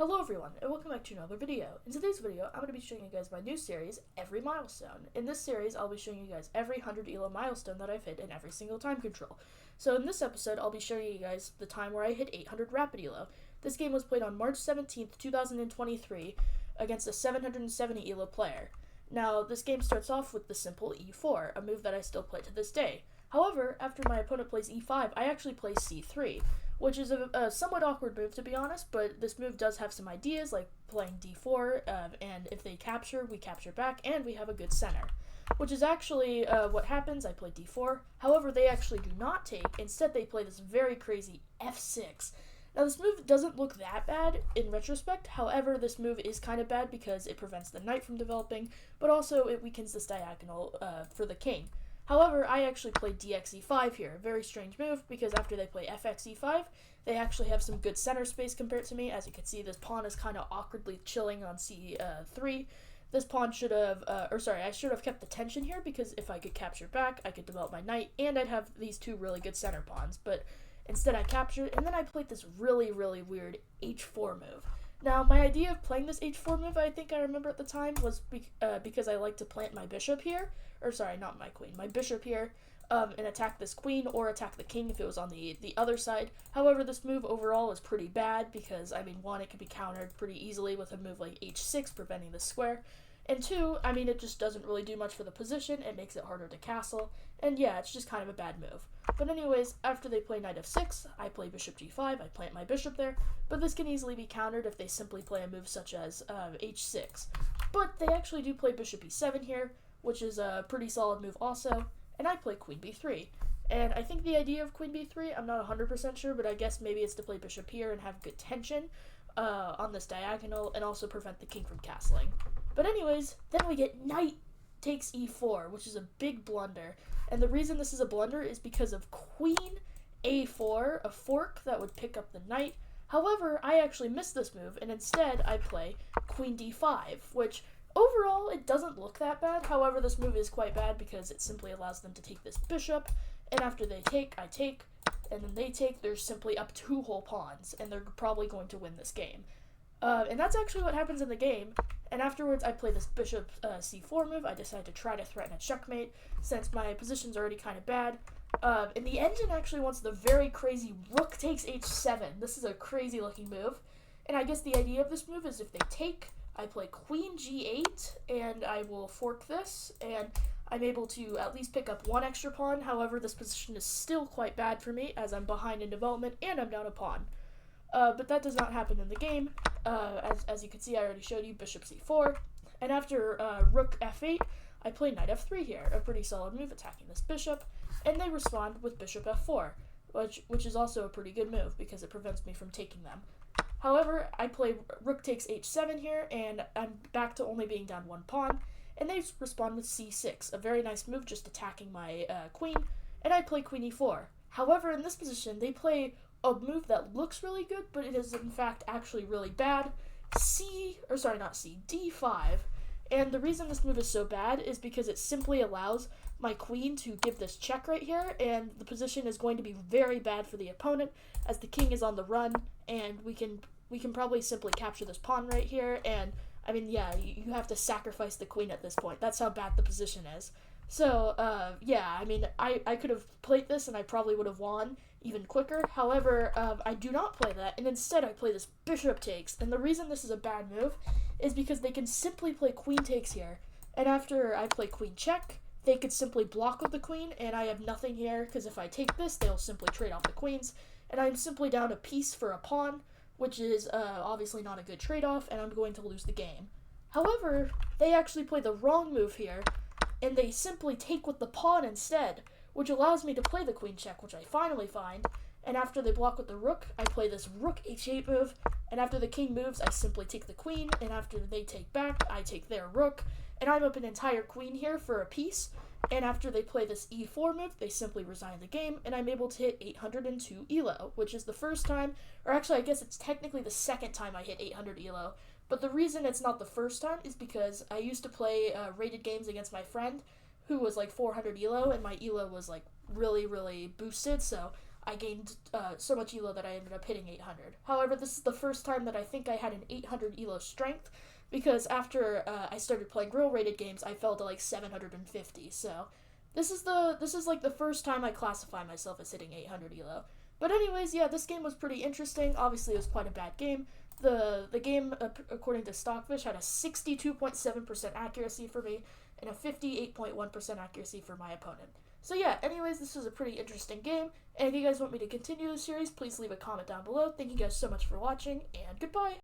Hello everyone, and welcome back to another video. In today's video, I'm going to be showing you guys my new series, Every Milestone. In this series, I'll be showing you guys every 100 Elo milestone that I've hit in every single time control. So in this episode, I'll be showing you guys the time where I hit 800 Rapid Elo. This game was played on March 17th, 2023 against a 770 Elo player. Now, this game starts off with the simple E4, a move that I still play to this day. However, after my opponent plays E5, I actually play C3, which is a somewhat awkward move, to be honest, but this move does have some ideas, like playing D4, and if they capture, we capture back, and we have a good center, which is actually what happens. I play D4, however, they actually do not take. Instead, they play this very crazy F6. Now, this move doesn't look that bad in retrospect. However, this move is kind of bad because it prevents the knight from developing, but also it weakens this diagonal for the king. However, I actually play dxe5 here, a very strange move, because after they play fxe5, they actually have some good center space compared to me. As you can see, this pawn is kind of awkwardly chilling on c3. This pawn should have, I should have kept the tension here, because if I could capture back, I could develop my knight, and I'd have these two really good center pawns, but instead I captured, and then I played this really, really weird h4 move. Now, my idea of playing this h4 move, I think I remember at the time, was because I like to plant my bishop here, not my queen, my bishop here, and attack this queen, or attack the king if it was on the other side. However, this move overall is pretty bad, because, one, it can be countered pretty easily with a move like h6, preventing the square, and two, it just doesn't really do much for the position. It makes it harder to castle, and yeah, it's just kind of a bad move. But anyways, after they play knight f6, I play bishop g5, I plant my bishop there, but this can easily be countered if they simply play a move such as h6. But they actually do play bishop e7 here, which is a pretty solid move also, and I play queen b3. And I think the idea of queen b3, I'm not 100% sure, but I guess maybe it's to play bishop here and have good tension on this diagonal, and also prevent the king from castling. But anyways, then we get knight takes e4, which is a big blunder. And the reason this is a blunder is because of queen a4, a fork that would pick up the knight. However, I actually missed this move, and instead I play queen d5, which overall it doesn't look that bad. However, this move is quite bad because it simply allows them to take this bishop, and after they take, I take, and then they take, there's simply up 2 whole pawns, and they're probably going to win this game. And that's actually what happens in the game. And afterwards, I play this bishop c4 move. I decide to try to threaten a checkmate, since my position's already kind of bad. And the engine actually wants the very crazy rook takes h7. This is a crazy looking move. And I guess the idea of this move is if they take, I play queen g8, and I will fork this, and I'm able to at least pick up 1 extra pawn. However, this position is still quite bad for me, as I'm behind in development, and I'm down a pawn. But that does not happen in the game. As you can see, I already showed you bishop c4, and after rook f8, I play knight f3 here, a pretty solid move attacking this bishop, and they respond with bishop f4, which is also a pretty good move because it prevents me from taking them. However, I play rook takes h7 here, and I'm back to only being down 1 pawn, and they respond with c6, a very nice move just attacking my queen, and I play queen e4. However, in this position, they play a move that looks really good, but it is in fact actually really bad. D5. And the reason this move is so bad is because it simply allows my queen to give this check right here, and the position is going to be very bad for the opponent, as the king is on the run, and we can probably simply capture this pawn right here, and you have to sacrifice the queen at this point. That's how bad the position is. So, I could have played this, and I probably would have won even quicker. However, I do not play that, and instead I play this bishop takes. And the reason this is a bad move is because they can simply play queen takes here. And after I play queen check, they could simply block with the queen, and I have nothing here, because if I take this, they'll simply trade off the queens. And I'm simply down a piece for a pawn, which is obviously not a good trade-off, and I'm going to lose the game. However, they actually play the wrong move here, and they simply take with the pawn instead, which allows me to play the queen check, which I finally find, and after they block with the rook, I play this rook h8 move, and after the king moves, I simply take the queen, and after they take back, I take their rook, and I'm up an entire queen here for a piece, and after they play this e4 move, they simply resign the game, and I'm able to hit 802 Elo, which is the first time, or actually I guess it's technically the second time I hit 800 Elo, but the reason it's not the first time is because I used to play rated games against my friend, who was like 400 Elo, and my Elo was like really, really boosted, so I gained so much elo that I ended up hitting 800. However, this is the first time that I think I had an 800 elo strength, because after I started playing real rated games, I fell to like 750. So this is like the first time I classify myself as hitting 800 elo. But anyways, yeah, this game was pretty interesting. Obviously, it was quite a bad game. The game, according to Stockfish, had a 62.7% accuracy for me and a 58.1% accuracy for my opponent. So yeah, anyways, this was a pretty interesting game, and if you guys want me to continue the series, please leave a comment down below. Thank you guys so much for watching, and goodbye!